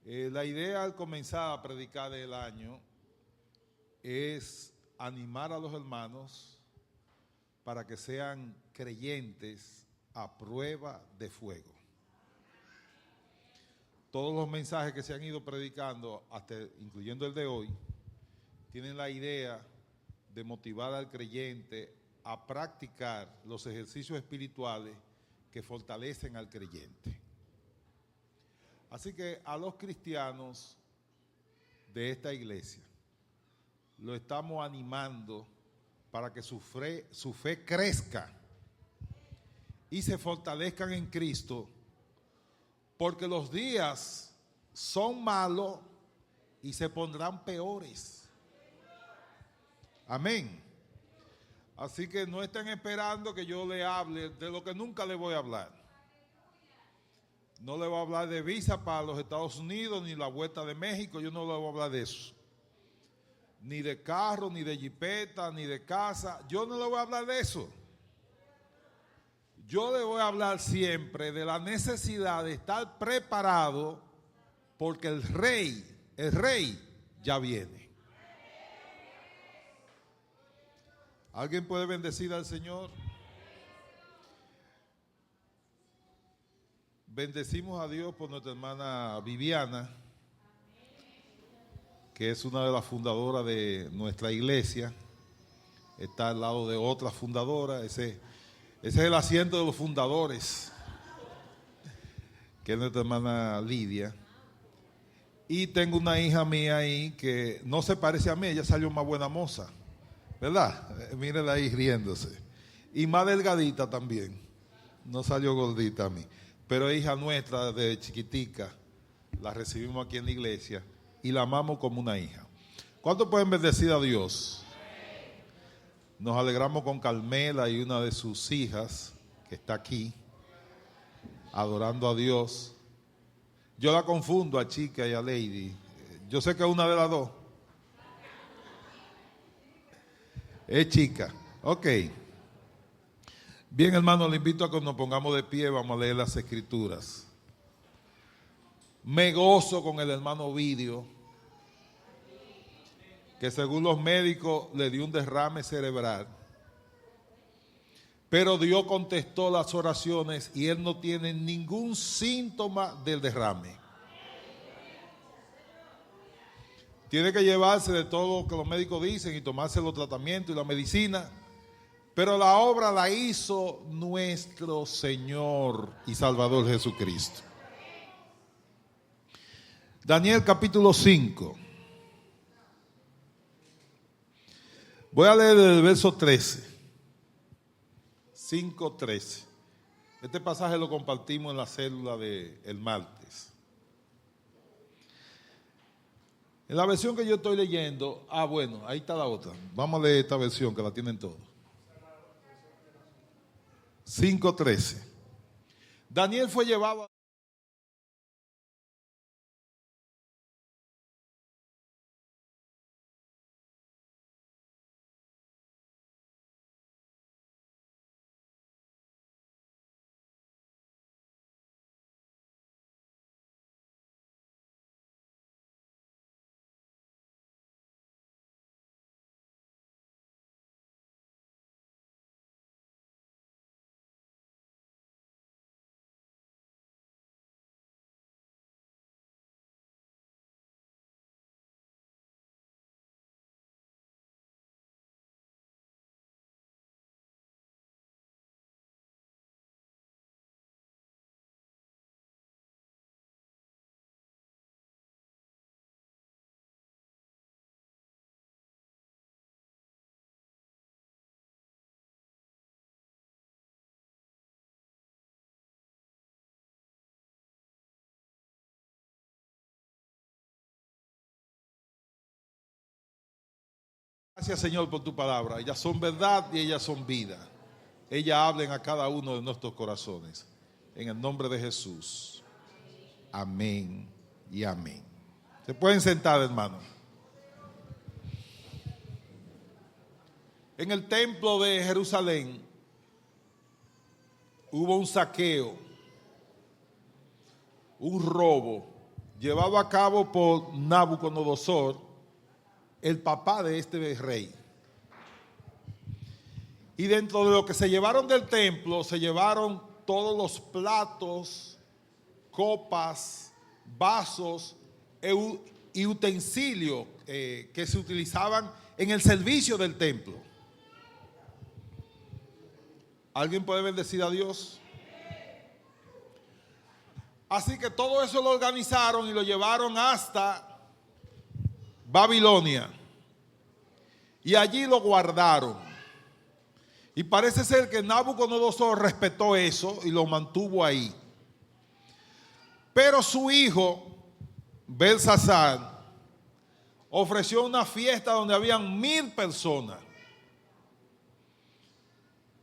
La idea al comenzar a predicar el año es animar a los hermanos para que sean creyentes a prueba de fuego. Todos los mensajes que se han ido predicando, hasta incluyendo el de hoy, tienen la idea de motivar al creyente a practicar los ejercicios espirituales que fortalecen al creyente. Así que a los cristianos de esta iglesia lo estamos animando para que su fe crezca y se fortalezcan en Cristo, porque los días son malos y se pondrán peores. Amén. Así que no estén esperando que yo le hable de lo que nunca le voy a hablar. No le voy a hablar de visa para los Estados Unidos, ni la vuelta de México, yo no le voy a hablar de eso. Ni de carro, ni de jipeta, ni de casa, yo no le voy a hablar de eso. Yo le voy a hablar siempre de la necesidad de estar preparado porque el rey ya viene. ¿Alguien puede bendecir al Señor? Bendecimos a Dios por nuestra hermana Viviana, que es una de las fundadoras de nuestra iglesia. Está al lado de otra fundadora. Ese es el asiento de los fundadores, que es nuestra hermana Lidia. Y tengo una hija mía ahí que no se parece a mí, ella salió más buena moza, ¿verdad? Mírenla ahí riéndose. Y más delgadita también, no salió gordita a mí. Pero es hija nuestra de chiquitica, la recibimos aquí en la iglesia y la amamos como una hija. ¿Cuántos pueden bendecir a Dios? Nos alegramos con Carmela y una de sus hijas que está aquí, adorando a Dios. Yo la confundo a Chica y a Lady. Yo sé que es una de las dos. Es Chica. Ok. Bien, hermano, le invito a que nos pongamos de pie, vamos a leer las escrituras. Me gozo con el hermano Ovidio, que según los médicos le dio un derrame cerebral, pero Dios contestó las oraciones y él no tiene ningún síntoma del derrame. Tiene que llevarse de todo lo que los médicos dicen y tomarse los tratamientos y la medicina, pero la obra la hizo nuestro Señor y Salvador Jesucristo. Daniel capítulo 5. Voy a leer el verso 13. 5:13. Este pasaje lo compartimos en la célula del martes. En la versión que yo estoy leyendo, bueno, ahí está la otra. Vamos a leer esta versión que la tienen todos. 5:13. Daniel fue llevado a... Gracias, Señor, por tu palabra. Ellas son verdad y ellas son vida. Ellas hablen a cada uno de nuestros corazones. En el nombre de Jesús. Amén y amén. Se pueden sentar, hermanos. En el templo de Jerusalén hubo un saqueo, un robo llevado a cabo por Nabucodonosor, el papá de este rey. Y dentro de lo que se llevaron del templo, se llevaron todos los platos, copas, vasos y utensilios que se utilizaban en el servicio del templo. ¿Alguien puede bendecir a Dios? Así que todo eso lo organizaron y lo llevaron hasta Babilonia. Y allí lo guardaron. Y parece ser que Nabucodonosor respetó eso y lo mantuvo ahí. Pero su hijo, Belsasar, ofreció una fiesta donde habían 1000 personas.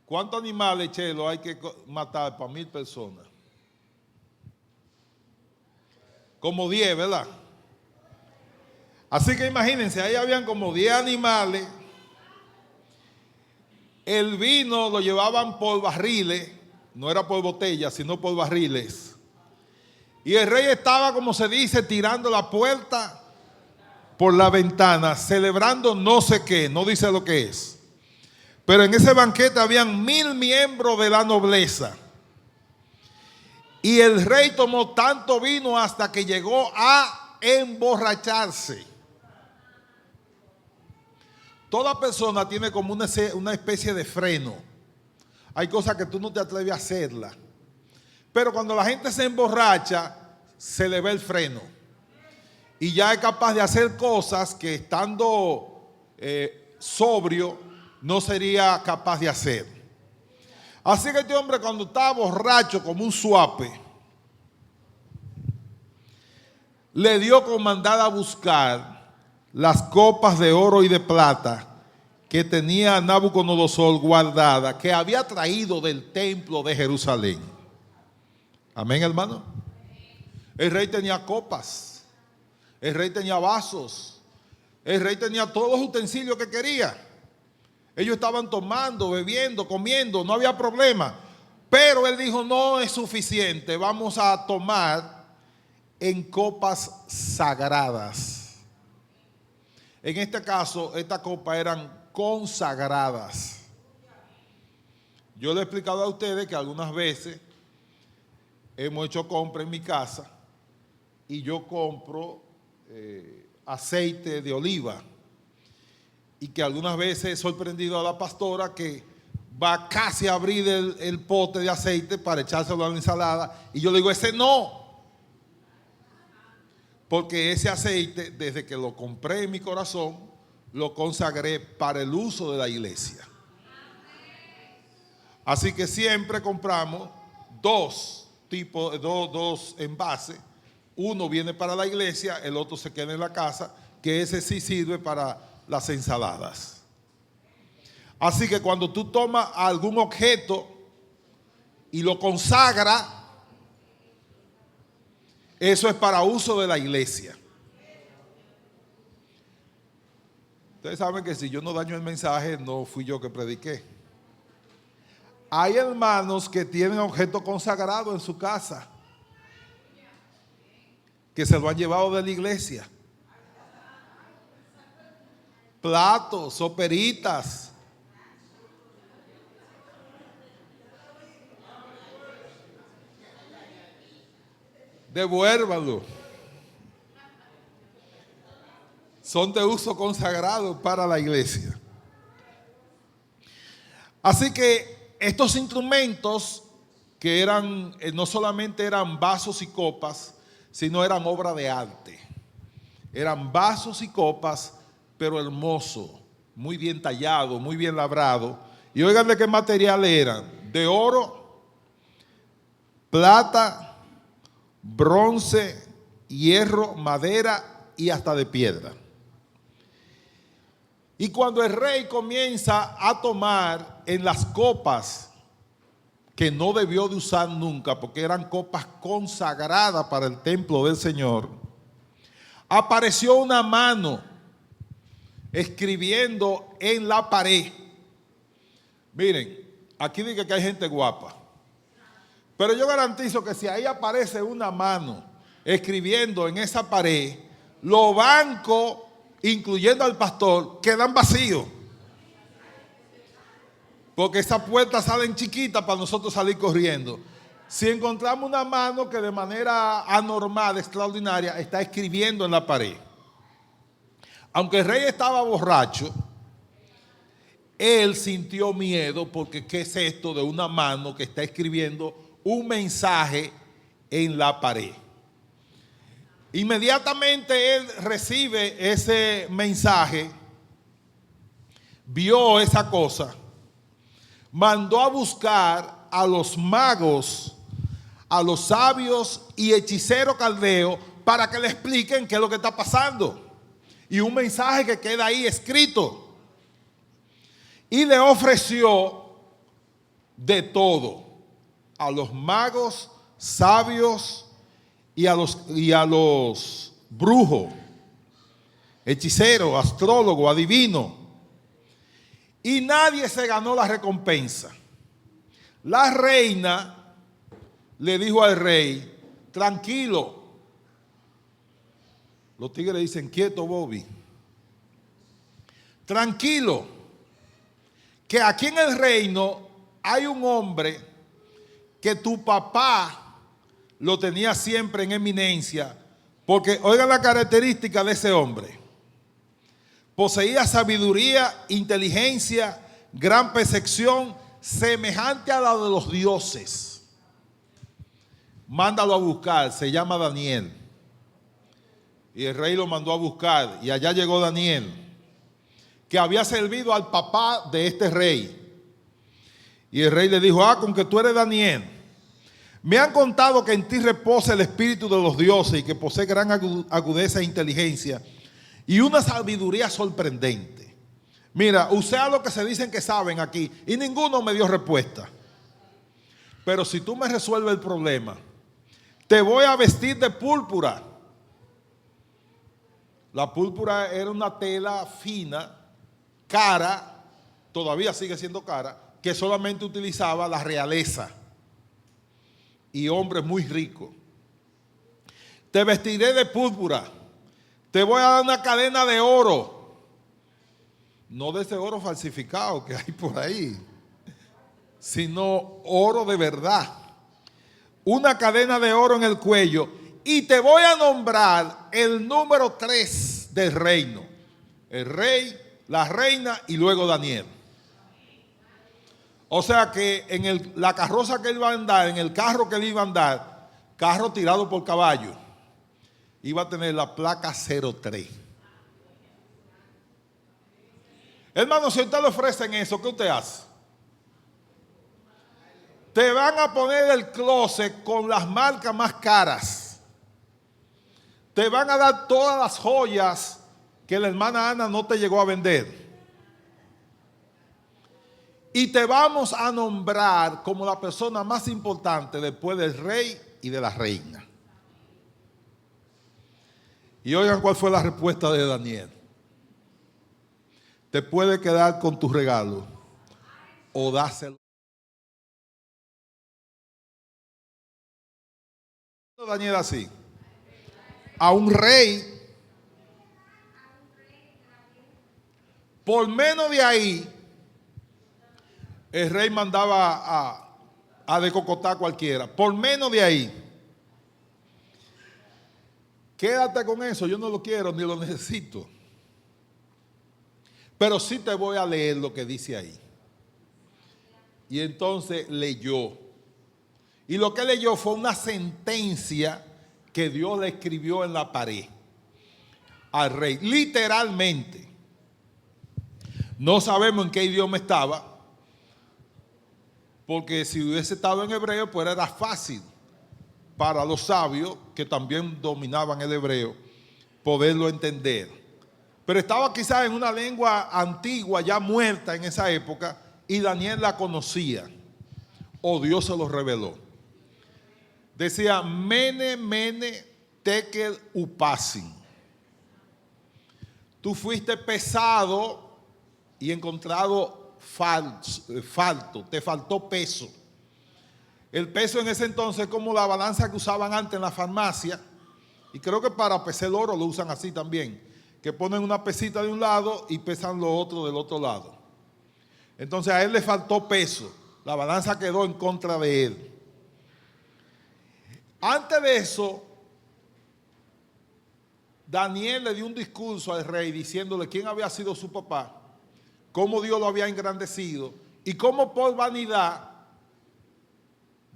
¿Cuántos animales, Chelo, hay que matar para 1000 personas? Como 10, ¿verdad? Así que imagínense, ahí habían como 10 animales. El vino lo llevaban por barriles, no era por botellas, sino por barriles. Y el rey estaba, como se dice, tirando la puerta por la ventana, celebrando no sé qué, no dice lo que es. Pero en ese banquete habían 1000 miembros de la nobleza. Y el rey tomó tanto vino hasta que llegó a emborracharse. Toda persona tiene como una especie de freno. Hay cosas que tú no te atreves a hacerlas. Pero cuando la gente se emborracha, se le ve el freno. Y ya es capaz de hacer cosas que estando sobrio no sería capaz de hacer. Así que este hombre, cuando estaba borracho como un suape, le dio con mandar a buscar las copas de oro y de plata que tenía Nabucodonosor guardada, que había traído del templo de Jerusalén. Amén, hermano. El rey tenía copas, el rey tenía vasos, el rey tenía todos los utensilios que quería. Ellos estaban tomando, bebiendo, comiendo, no había problema. Pero él dijo, no es suficiente, vamos a tomar en copas sagradas. En este caso, estas copas eran consagradas. Yo le he explicado a ustedes que algunas veces hemos hecho compra en mi casa y yo compro aceite de oliva. Y que algunas veces he sorprendido a la pastora que va casi a abrir el pote de aceite para echárselo a la ensalada. Y yo le digo, ese no. Porque ese aceite, desde que lo compré en mi corazón, lo consagré para el uso de la iglesia. Así que siempre compramos dos envases. Uno viene para la iglesia, el otro se queda en la casa, que ese sí sirve para las ensaladas. Así que cuando tú tomas algún objeto y lo consagras, eso es para uso de la iglesia. Ustedes saben que si yo no daño el mensaje, no fui yo que prediqué. Hay hermanos que tienen objetos consagrados en su casa, que se lo han llevado de la iglesia. Platos, soperitas. Devuélvanlo. Son de uso consagrado para la iglesia. Así que estos instrumentos que eran, no solamente eran vasos y copas, sino eran obra de arte. Eran vasos y copas, pero hermoso, muy bien tallado, muy bien labrado. Y oigan de qué material eran: de oro, plata, bronce, hierro, madera y hasta de piedra. Y cuando el rey comienza a tomar en las copas que no debió de usar nunca, porque eran copas consagradas para el templo del Señor, apareció una mano escribiendo en la pared. Miren, aquí dice que hay gente guapa, pero yo garantizo que si ahí aparece una mano escribiendo en esa pared, los bancos, incluyendo al pastor, quedan vacíos. Porque esas puertas salen chiquitas para nosotros salir corriendo. Si encontramos una mano que de manera anormal, extraordinaria, está escribiendo en la pared. Aunque el rey estaba borracho, él sintió miedo porque ¿qué es esto de una mano que está escribiendo un mensaje en la pared? Inmediatamente él recibe ese mensaje, vio esa cosa, mandó a buscar a los magos, a los sabios y hechiceros caldeos para que le expliquen qué es lo que está pasando. Y un mensaje que queda ahí escrito. Y le ofreció de todo a los magos, sabios y a los brujos, hechiceros, astrólogos, adivinos. Y nadie se ganó la recompensa. La reina le dijo al rey, tranquilo. Los tigres dicen, quieto, Bobby. Tranquilo, que aquí en el reino hay un hombre que tu papá lo tenía siempre en eminencia, porque oigan la característica de ese hombre. Poseía sabiduría, inteligencia, gran percepción, semejante a la de los dioses. Mándalo a buscar, se llama Daniel. Y el rey lo mandó a buscar, y allá llegó Daniel, que había servido al papá de este rey. Y el rey le dijo, con que tú eres Daniel. Me han contado que en ti reposa el espíritu de los dioses y que posee gran agudeza e inteligencia y una sabiduría sorprendente. Mira, usé a lo que se dicen que saben aquí y ninguno me dio respuesta. Pero si tú me resuelves el problema, te voy a vestir de púrpura. La púrpura era una tela fina, cara, todavía sigue siendo cara, que solamente utilizaba la realeza y hombres muy ricos. Te vestiré de púrpura, te voy a dar una cadena de oro, no de ese oro falsificado que hay por ahí, sino oro de verdad, una cadena de oro en el cuello, y te voy a nombrar el número 3 del reino, el rey, la reina y luego Daniel. O sea que en la carroza que él iba a andar, en el carro que él iba a andar, carro tirado por caballo, iba a tener la placa 03. Hermano, si a usted le ofrecen eso, ¿qué usted hace? Te van a poner el closet con las marcas más caras. Te van a dar todas las joyas que la hermana Ana no te llegó a vender. Y te vamos a nombrar como la persona más importante después del rey y de la reina. Y oigan cuál fue la respuesta de Daniel. Te puedes quedar con tu regalo o dáselo. Daniel así. A un rey. Por menos de ahí, el rey mandaba a decocotar a cualquiera. Por menos de ahí. Quédate con eso, yo no lo quiero ni lo necesito. Pero sí te voy a leer lo que dice ahí. Y entonces leyó. Y lo que leyó fue una sentencia que Dios le escribió en la pared al rey, literalmente. No sabemos en qué idioma estaba, porque si hubiese estado en hebreo, pues era fácil para los sabios, que también dominaban el hebreo, poderlo entender. Pero estaba quizás en una lengua antigua, ya muerta en esa época, y Daniel la conocía, o Dios se lo reveló. Decía, Mene, Mene, Tekel, Upasin. Tú fuiste pesado y encontrado falto, te faltó peso. El peso en ese entonces es como la balanza que usaban antes en la farmacia, Y creo que para pesar el oro lo usan así también, que ponen una pesita de un lado y pesan lo otro del otro lado. Entonces a él le faltó peso, la balanza quedó en contra de él. Antes de eso, Daniel le dio un discurso al rey diciéndole quién había sido su papá, cómo Dios lo había engrandecido y cómo por vanidad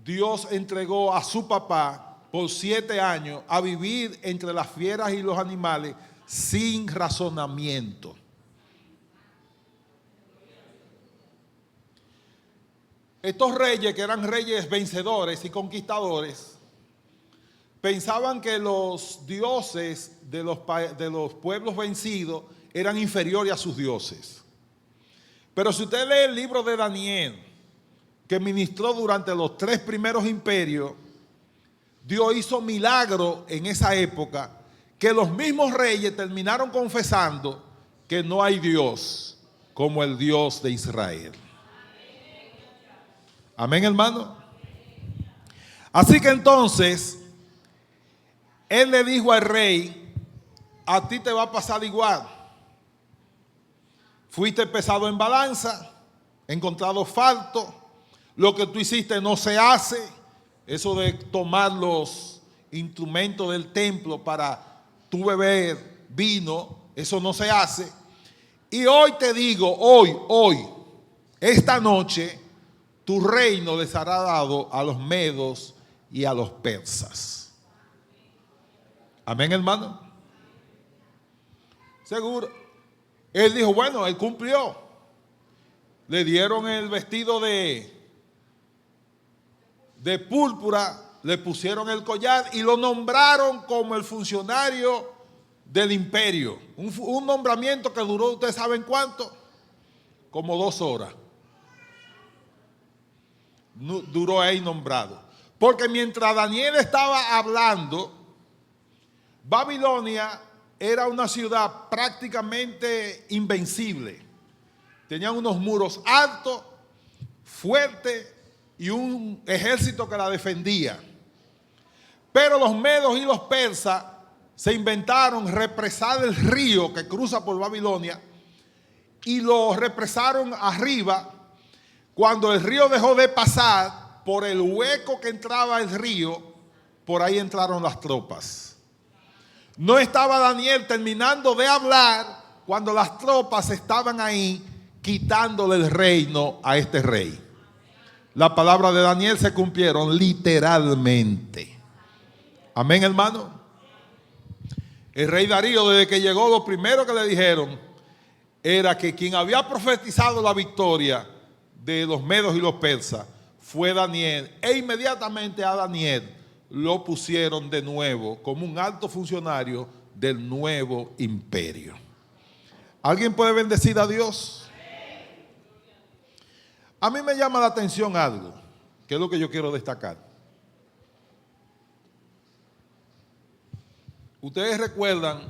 Dios entregó a su papá por 7 años a vivir entre las fieras y los animales sin razonamiento. Estos reyes, que eran reyes vencedores y conquistadores, pensaban que los dioses de los pueblos vencidos eran inferiores a sus dioses. Pero si usted lee el libro de Daniel, que ministró durante los 3 primeros imperios, Dios hizo milagros en esa época que los mismos reyes terminaron confesando que no hay Dios como el Dios de Israel. Amén, hermano. Así que entonces, él le dijo al rey, a ti te va a pasar igual. Fuiste pesado en balanza, encontrado falto, lo que tú hiciste no se hace. Eso de tomar los instrumentos del templo para tú beber vino, eso no se hace. Y hoy te digo, hoy, esta noche, tu reino les será dado a los medos y a los persas. Amén, hermano. Seguro. Él dijo, bueno, él cumplió. Le dieron el vestido de púrpura, le pusieron el collar y lo nombraron como el funcionario del imperio. Un nombramiento que duró, ¿ustedes saben cuánto? Como 2 horas. Duró ahí nombrado. Porque mientras Daniel estaba hablando, Babilonia era una ciudad prácticamente invencible. Tenían unos muros altos, fuertes, y un ejército que la defendía. Pero los medos y los persas se inventaron represar el río que cruza por Babilonia y lo represaron arriba. Cuando el río dejó de pasar, por el hueco que entraba el río, por ahí entraron las tropas. No estaba Daniel terminando de hablar cuando las tropas estaban ahí quitándole el reino a este rey. La palabra de Daniel se cumplieron literalmente. Amén, hermano. El rey Darío, desde que llegó, lo primero que le dijeron era que quien había profetizado la victoria de los medos y los persas fue Daniel. E inmediatamente a Daniel lo pusieron de nuevo como un alto funcionario del nuevo imperio. ¿Alguien puede bendecir a Dios? A mí me llama la atención algo, que es lo que yo quiero destacar. Ustedes recuerdan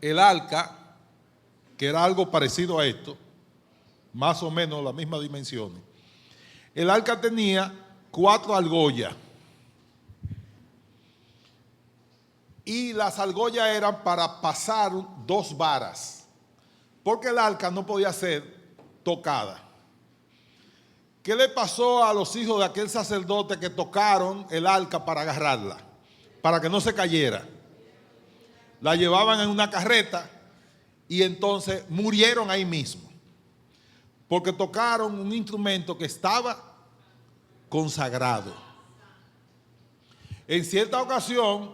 el arca, que era algo parecido a esto, más o menos las mismas dimensiones. El arca tenía 4 argollas. Y las argollas eran para pasar 2 varas, porque el arca no podía ser tocada. ¿Qué le pasó a los hijos de aquel sacerdote que tocaron el arca para agarrarla? Para que no se cayera. La llevaban en una carreta y entonces murieron ahí mismo. Porque tocaron un instrumento que estaba consagrado. En cierta ocasión,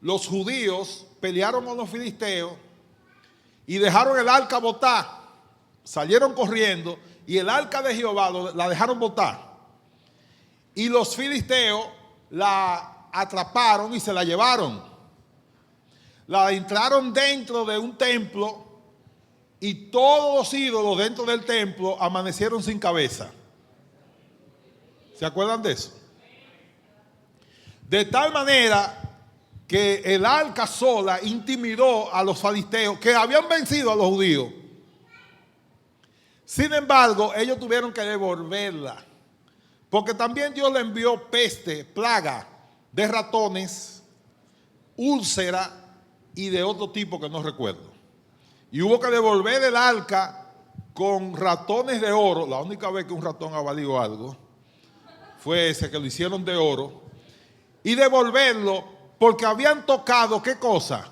los judíos pelearon con los filisteos y dejaron el arca botar. Salieron corriendo y el arca de Jehová la dejaron botar. Y los filisteos la atraparon y se la llevaron. La entraron dentro de un templo y todos los ídolos dentro del templo amanecieron sin cabeza. ¿Se acuerdan de eso? De tal manera que el arca sola intimidó a los filisteos que habían vencido a los judíos. Sin embargo, ellos tuvieron que devolverla, porque también Dios le envió peste, plaga de ratones, úlcera y de otro tipo que no recuerdo. Y hubo que devolver el arca con ratones de oro. La única vez que un ratón ha valido algo fue ese, que lo hicieron de oro. Y devolverlo porque habían tocado, ¿qué cosa?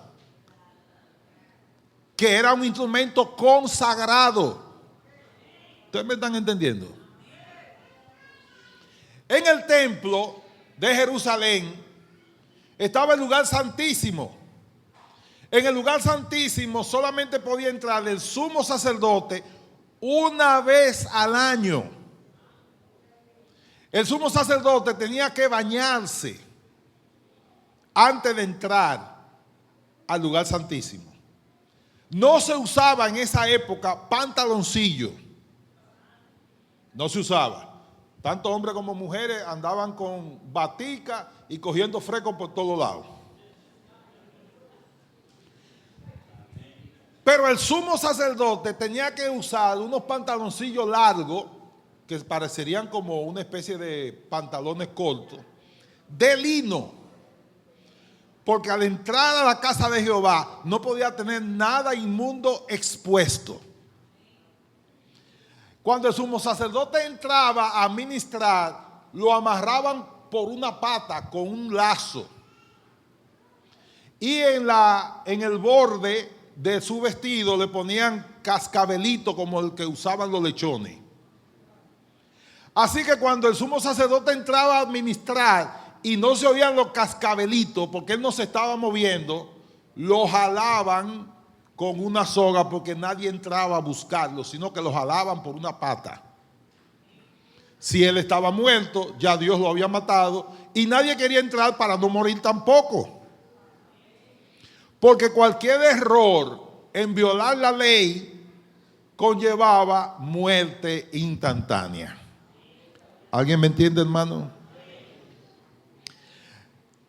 Que era un instrumento consagrado. ¿Ustedes me están entendiendo? En el templo de Jerusalén estaba el lugar santísimo. En el lugar santísimo solamente podía entrar el sumo sacerdote una vez al año. El sumo sacerdote tenía que bañarse antes de entrar al lugar santísimo. No se usaba en esa época pantaloncillo. No se usaba. Tanto hombres como mujeres andaban con batica y cogiendo fresco por todos lados. Pero el sumo sacerdote tenía que usar unos pantaloncillos largos, que parecerían como una especie de pantalones cortos, de lino. Porque al entrar a la casa de Jehová no podía tener nada inmundo expuesto. Cuando el sumo sacerdote entraba a ministrar, lo amarraban por una pata con un lazo. Y en el borde de su vestido le ponían cascabelito como el que usaban los lechones. Así que cuando el sumo sacerdote entraba a ministrar y no se oían los cascabelitos porque él no se estaba moviendo, lo jalaban con una soga porque nadie entraba a buscarlo, sino que lo jalaban por una pata. Si él estaba muerto, ya Dios lo había matado y nadie quería entrar para no morir tampoco. Porque cualquier error en violar la ley conllevaba muerte instantánea. ¿Alguien me entiende, hermano?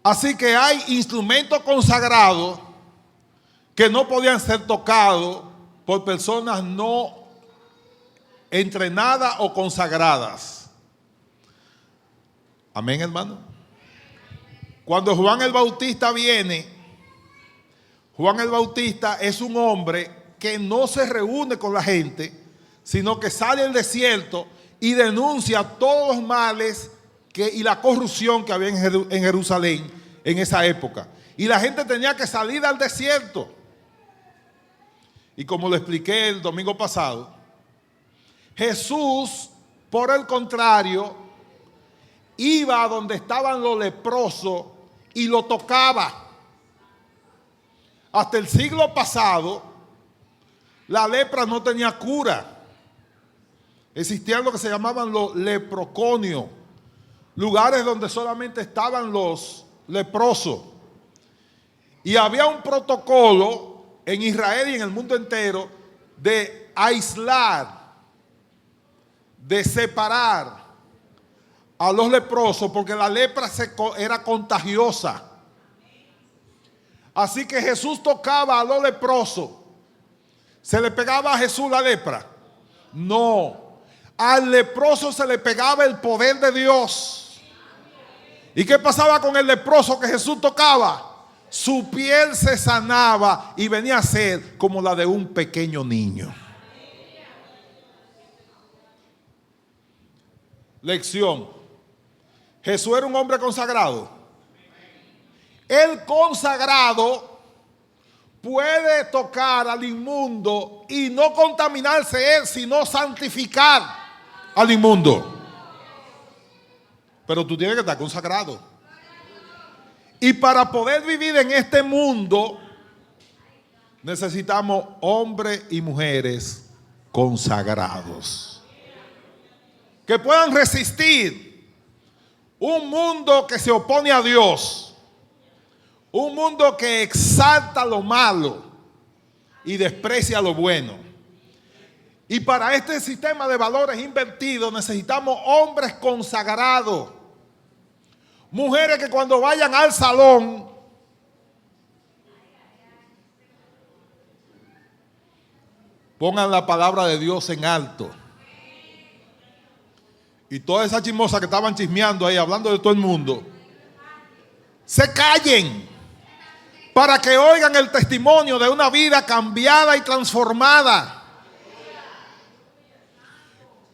Así que hay instrumentos consagrados que no podían ser tocados por personas no entrenadas o consagradas. Amén, hermano. Cuando Juan el Bautista viene, Juan el Bautista es un hombre que no se reúne con la gente, sino que sale al desierto y denuncia todos los males y la corrupción que había en Jerusalén en esa época. Y la gente tenía que salir al desierto. Y como lo expliqué el domingo pasado, Jesús, por el contrario, iba a donde estaban los leprosos y lo tocaba. Hasta el siglo pasado, la lepra no tenía cura. Existían lo que se llamaban los leproconios, lugares donde solamente estaban los leprosos. Y había un protocolo en Israel y en el mundo entero de aislar, de separar a los leprosos, porque la lepra era contagiosa. Así que Jesús tocaba a los leprosos. ¿Se le pegaba a Jesús la lepra? No. Al leproso se le pegaba el poder de Dios. ¿Y qué pasaba con el leproso que Jesús tocaba? Su piel se sanaba y venía a ser como la de un pequeño niño. Lección. Jesús era un hombre consagrado. El consagrado puede tocar al inmundo y no contaminarse él, sino santificar al inmundo. Pero tú tienes que estar consagrado. Y para poder vivir en este mundo necesitamos hombres y mujeres consagrados que puedan resistir un mundo que se opone a Dios, un mundo que exalta lo malo y desprecia lo bueno. Y para este sistema de valores invertidos necesitamos hombres consagrados, mujeres que cuando vayan al salón pongan la palabra de Dios en alto. Y todas esas chismosas que estaban chismeando ahí, hablando de todo el mundo, se callen para que oigan el testimonio de una vida cambiada y transformada.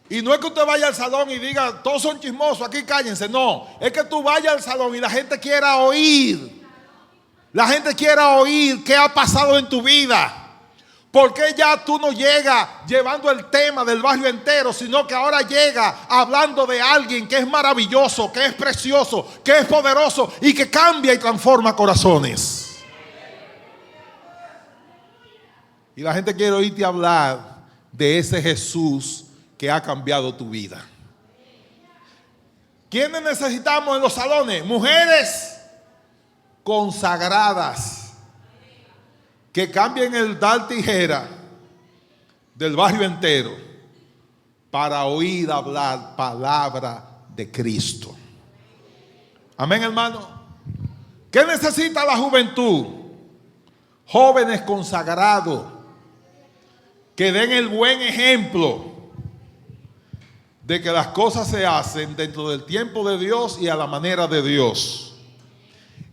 Y no es que usted vaya al salón y diga, todos son chismosos, aquí cállense. No, es que tú vayas al salón y la gente quiera oír. La gente quiera oír qué ha pasado en tu vida. Porque ya tú no llegas llevando el tema del barrio entero, sino que ahora llega hablando de alguien que es maravilloso, que es precioso, que es poderoso y que cambia y transforma corazones. Y la gente quiere oírte hablar de ese Jesús que ha cambiado tu vida. ¿Quiénes necesitamos en los salones? Mujeres consagradas que cambien el dar tijera del barrio entero para oír hablar palabra de Cristo. Amén, hermano. ¿Qué necesita la juventud? Jóvenes consagrados que den el buen ejemplo de que las cosas se hacen dentro del tiempo de Dios y a la manera de Dios.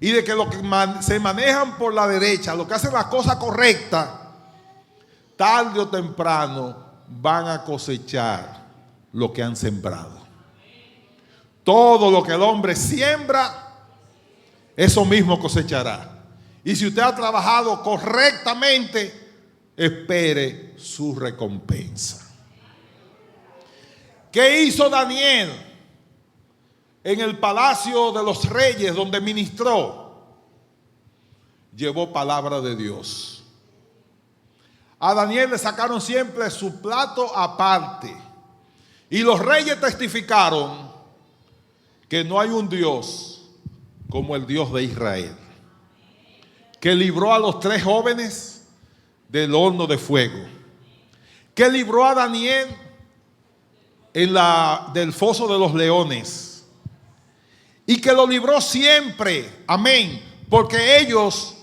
Y de que los que se manejan por la derecha, los que hacen las cosas correctas, tarde o temprano van a cosechar lo que han sembrado. Todo lo que el hombre siembra, eso mismo cosechará. Y si usted ha trabajado correctamente, espere su recompensa. ¿Qué hizo Daniel en el palacio de los reyes donde ministró? Llevó palabra de Dios. A Daniel le sacaron siempre su plato aparte. Y los reyes testificaron que no hay un Dios como el Dios de Israel, que libró a los 3 jóvenes del horno de fuego, que libró a Daniel del foso de los leones, y que lo libró siempre, amén, porque ellos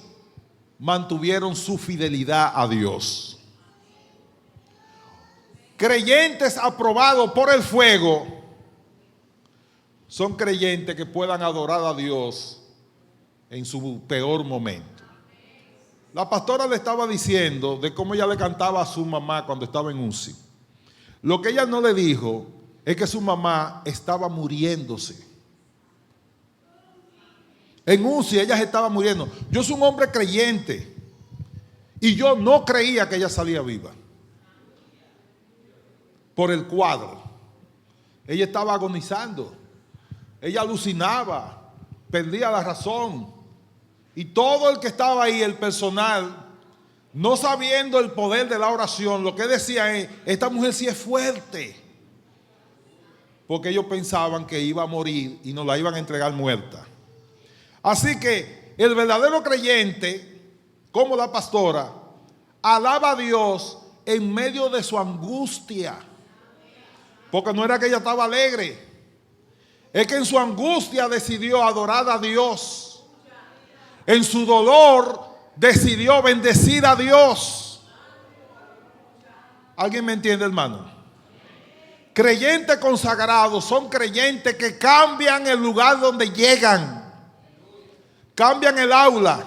mantuvieron su fidelidad a Dios. Creyentes aprobados por el fuego son creyentes que puedan adorar a Dios en su peor momento. La pastora le estaba diciendo de cómo ella le cantaba a su mamá cuando estaba en UCI. Lo que ella no le dijo es que su mamá estaba muriéndose. En UCI ella se estaba muriendo. Yo soy un hombre creyente y yo no creía que ella salía viva por el cuadro. Ella estaba agonizando, ella alucinaba, perdía la razón. Y todo el que estaba ahí, el personal, no sabiendo el poder de la oración, lo que decía es, esta mujer sí es fuerte. Porque ellos pensaban que iba a morir y nos la iban a entregar muerta. Así que el verdadero creyente, como la pastora, alaba a Dios en medio de su angustia. Porque no era que ella estaba alegre, es que en su angustia decidió adorar a Dios. En su dolor decidió bendecir a Dios. ¿Alguien me entiende, hermano? Creyentes consagrados son creyentes que cambian el lugar donde llegan. Cambian el aula,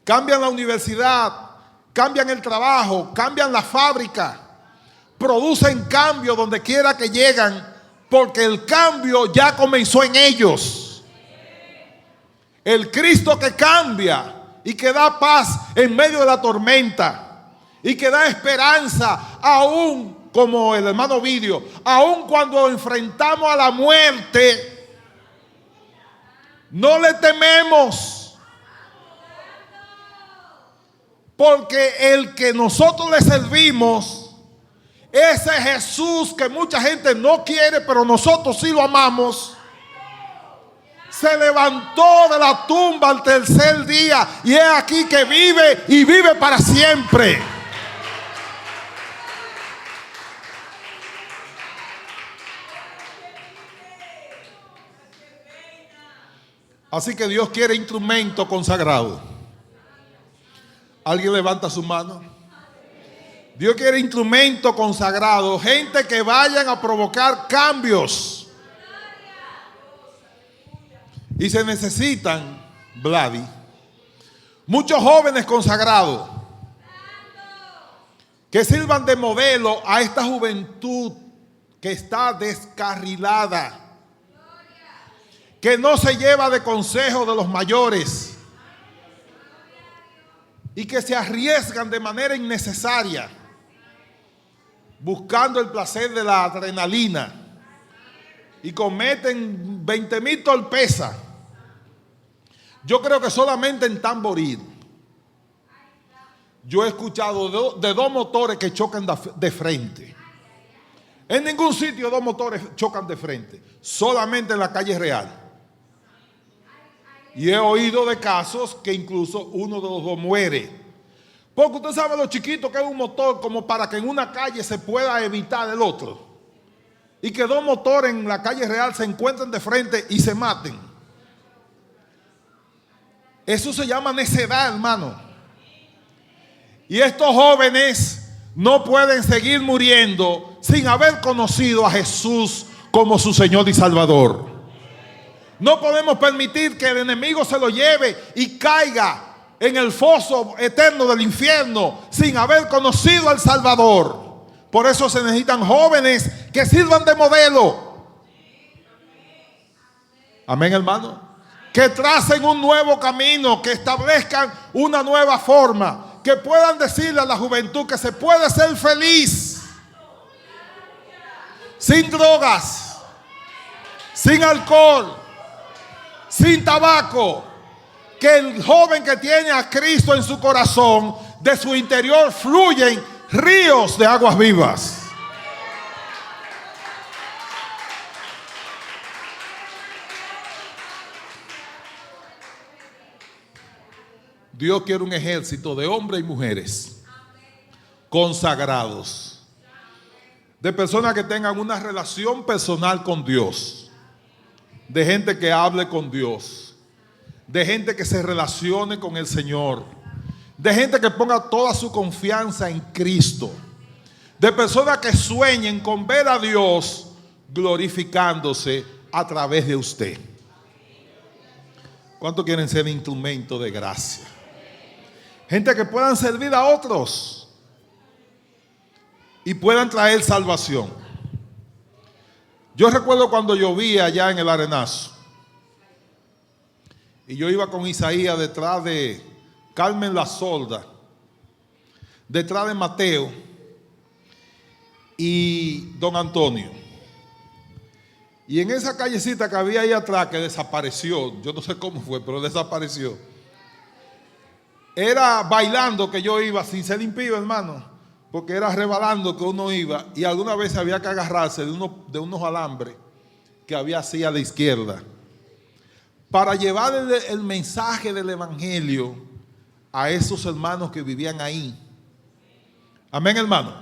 cambian la universidad, cambian el trabajo, cambian la fábrica. Producen cambio donde quiera que llegan, porque el cambio ya comenzó en ellos. El Cristo que cambia y que da paz en medio de la tormenta y que da esperanza aún, como el hermano Ovidio, aún cuando enfrentamos a la muerte, no le tememos, porque el que nosotros le servimos, ese Jesús que mucha gente no quiere, pero nosotros sí lo amamos, se levantó de la tumba al tercer día y es aquí que vive y vive para siempre. Así que Dios quiere instrumento consagrado. ¿Alguien levanta su mano? Dios quiere instrumento consagrado, gente que vayan a provocar cambios. Y se necesitan, Vladi, Muchos jóvenes consagrados que sirvan de modelo a esta juventud que está descarrilada, que no se lleva de consejo de los mayores y que se arriesgan de manera innecesaria buscando el placer de la adrenalina y cometen 20,000 torpezas. Yo creo que solamente en Tamboril yo he escuchado de dos motores que chocan de frente. En ningún sitio dos motores chocan de frente, solamente en la calle Real. Y he oído de casos que incluso uno de los dos muere. Porque usted sabe lo chiquito que es un motor, como para que en una calle se pueda evitar el otro. Y que dos motores en la calle Real se encuentren de frente y se maten. Eso se llama necedad, hermano. Y estos jóvenes no pueden seguir muriendo sin haber conocido a Jesús como su Señor y Salvador. No podemos permitir que el enemigo se lo lleve y caiga en el foso eterno del infierno sin haber conocido al Salvador. Por eso se necesitan jóvenes que sirvan de modelo. Amén, hermano. Que tracen un nuevo camino, que establezcan una nueva forma, que puedan decirle a la juventud que se puede ser feliz sin drogas, sin alcohol, sin tabaco. Que el joven que tiene a Cristo en su corazón, de su interior fluyen ríos de aguas vivas. Dios quiere un ejército de hombres y mujeres consagrados, de personas que tengan una relación personal con Dios, de gente que hable con Dios, de gente que se relacione con el Señor, de gente que ponga toda su confianza en Cristo, de personas que sueñen con ver a Dios glorificándose a través de usted. ¿Cuántos quieren ser instrumento de gracia? Gente que puedan servir a otros y puedan traer salvación. Yo recuerdo cuando llovía allá en el Arenazo y yo iba con Isaías detrás de Carmen La Solda, detrás de Mateo y Don Antonio. Y en esa callecita que había ahí atrás, que desapareció, yo no sé cómo fue, pero desapareció. Era bailando que yo iba sin ser impío, hermano, porque era rebalando que uno iba y alguna vez había que agarrarse de unos alambres que había así a la izquierda para llevar el mensaje del evangelio a esos hermanos que vivían ahí. Amén, hermano.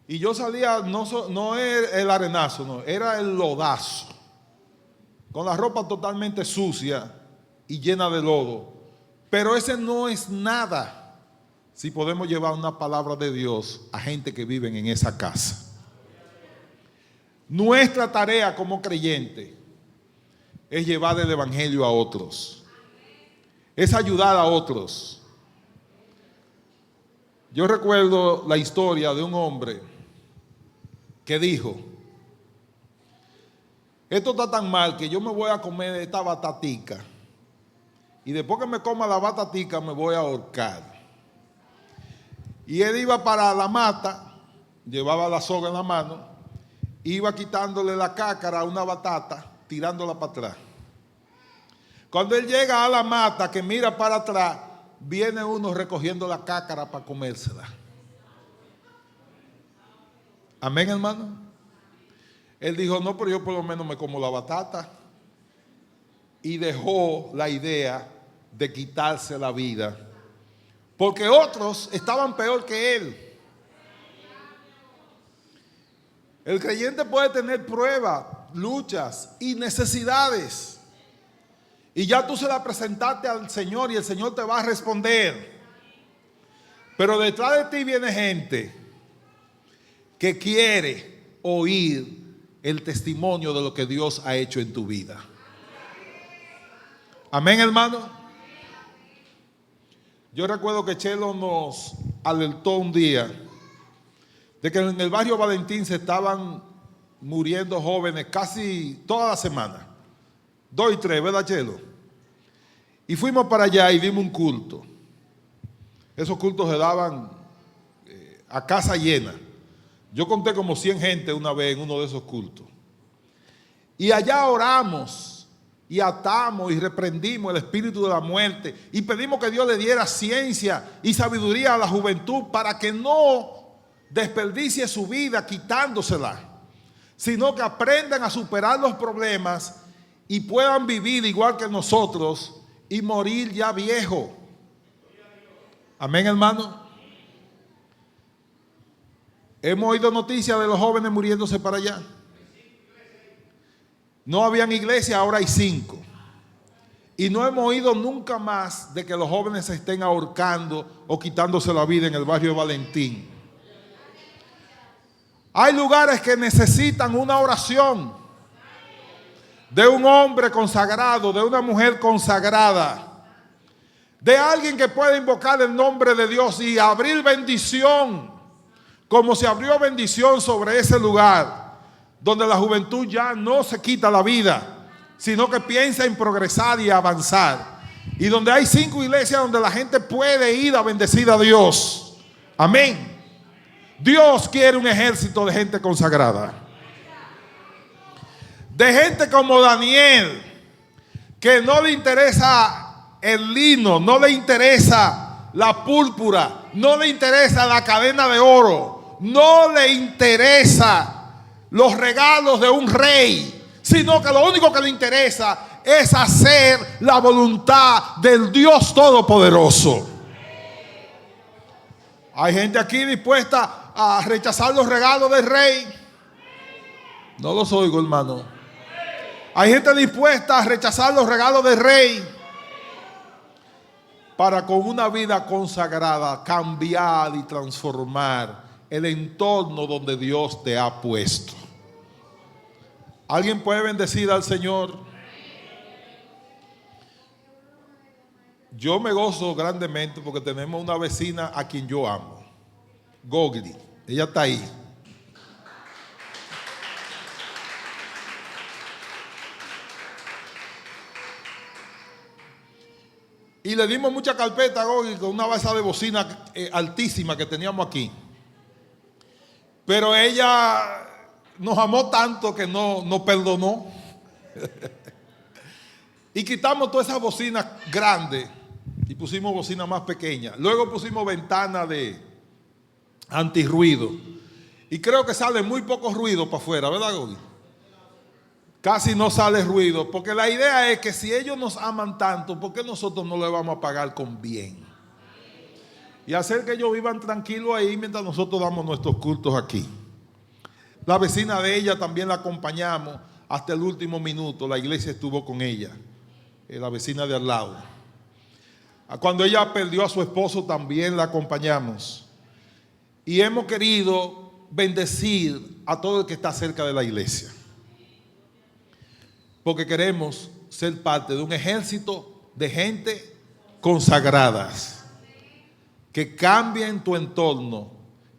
Y yo salía, no era el arenazo, no, era el lodazo, con la ropa totalmente sucia y llena de lodo. Pero ese no es nada si podemos llevar una palabra de Dios a gente que vive en esa casa. Nuestra tarea como creyentes es llevar el evangelio a otros, es ayudar a otros. Yo recuerdo la historia de un hombre que dijo: esto está tan mal que yo me voy a comer esta batatica y después que me coma la batatica me voy a ahorcar. Y él iba para la mata, llevaba la soga en la mano, iba quitándole la cácara a una batata, tirándola para atrás. Cuando él llega a la mata, que mira para atrás, viene uno recogiendo la cácara para comérsela. Amén, hermano. Él dijo: no, pero yo por lo menos me como la batata. Y dejó la idea de quitarse la vida, porque otros estaban peor que él. El creyente puede tener pruebas, luchas y necesidades, y ya tú se la presentaste al Señor y el Señor te va a responder. Pero detrás de ti viene gente que quiere oír el testimonio de lo que Dios ha hecho en tu vida. Amén, hermano. Yo recuerdo que Chelo nos alertó un día de que en el barrio Valentín se estaban muriendo jóvenes casi toda la semana. 2 y 3, ¿verdad, Chelo? Y fuimos para allá y dimos un culto. Esos cultos se daban a casa llena. Yo conté como 100 gente una vez en uno de esos cultos. Y allá oramos y atamos y reprendimos el espíritu de la muerte y pedimos que Dios le diera ciencia y sabiduría a la juventud para que no desperdicie su vida quitándosela, sino que aprendan a superar los problemas y puedan vivir igual que nosotros y morir ya viejo. Amén, hermano. Hemos oído noticias de los jóvenes muriéndose para allá. No habían iglesia, ahora hay 5. Y no hemos oído nunca más de que los jóvenes se estén ahorcando o quitándose la vida en el barrio de Valentín. Hay lugares que necesitan una oración de un hombre consagrado, de una mujer consagrada, de alguien que pueda invocar el nombre de Dios y abrir bendición, como se abrió bendición sobre ese lugar, donde la juventud ya no se quita la vida, sino que piensa en progresar y avanzar. Y donde hay 5 iglesias donde la gente puede ir a bendecir a Dios. Amén. Dios quiere un ejército de gente consagrada. De gente como Daniel, que no le interesa el lino, no le interesa la púrpura, no le interesa la cadena de oro, no le interesa los regalos de un rey, sino que lo único que le interesa es hacer la voluntad del Dios Todopoderoso. Hay gente aquí dispuesta a rechazar los regalos del rey. No los oigo, hermano. Hay gente dispuesta a rechazar los regalos del rey para con una vida consagrada cambiar y transformar el entorno donde Dios te ha puesto. ¿Alguien puede bendecir al Señor? Yo me gozo grandemente porque tenemos una vecina a quien yo amo, Gogli. Ella está ahí. Y le dimos mucha carpeta a Gogli con una base de bocina altísima que teníamos aquí. Pero ella nos amó tanto que no nos perdonó. Y quitamos todas esas bocinas grandes y pusimos bocinas más pequeñas. Luego pusimos ventanas de antirruido. Y creo que sale muy poco ruido para afuera, ¿verdad, Gogli? Casi no sale ruido, porque la idea es que si ellos nos aman tanto, ¿por qué nosotros no le vamos a pagar con bien? Y hacer que ellos vivan tranquilos ahí mientras nosotros damos nuestros cultos aquí. La vecina de ella también la acompañamos hasta el último minuto. La iglesia estuvo con ella, la vecina de al lado. Cuando ella perdió a su esposo también la acompañamos. Y hemos querido bendecir a todo el que está cerca de la iglesia, porque queremos ser parte de un ejército de gente consagradas, que cambien tu entorno,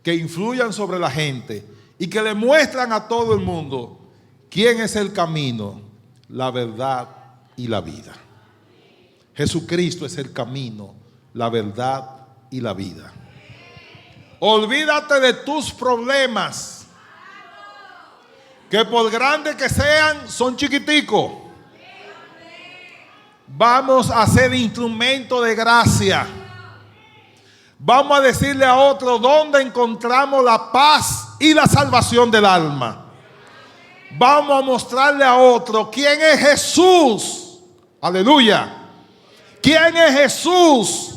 que influyan sobre la gente y que le muestran a todo el mundo quién es el camino, la verdad y la vida. Jesucristo es el camino, la verdad y la vida. Olvídate de tus problemas, que por grandes que sean, son chiquiticos. Vamos a ser instrumento de gracia. Vamos a decirle a otro dónde encontramos la paz y la salvación del alma. Vamos a mostrarle a otro quién es Jesús. Aleluya. ¿Quién es Jesús?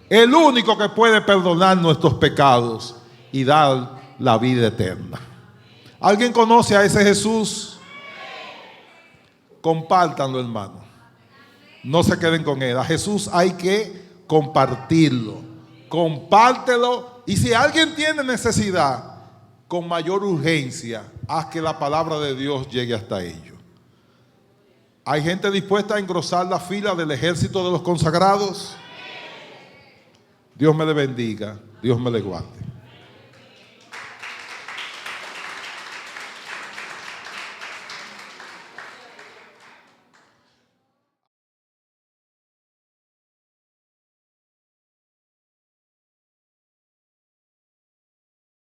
El único que puede perdonar nuestros pecados y dar la vida eterna. ¿Alguien conoce a ese Jesús? Compártanlo, hermano. No se queden con él. A Jesús hay que compartirlo. Compártelo. Y si alguien tiene necesidad, con mayor urgencia, haz que la palabra de Dios llegue hasta ellos. Hay gente dispuesta a engrosar la fila del ejército de los consagrados. Dios me le bendiga, Dios me le guarde.